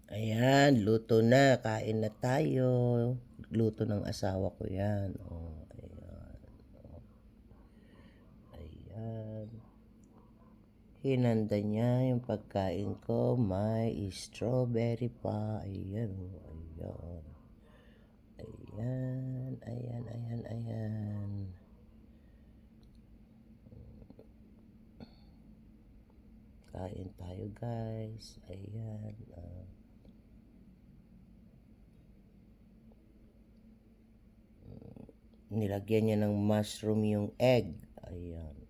Ayan, luto na. Kain na tayo. Luto ng asawa ko yan. Oh, ayan. Oh, ayan. Hinanda niya yung pagkain ko. May strawberry pa. Ayan. Ayan. Ayan. Ayan. Ayan. Ayan. Kain tayo guys. Ayan. Nilagyan niya ng mushroom yung egg. Ayan.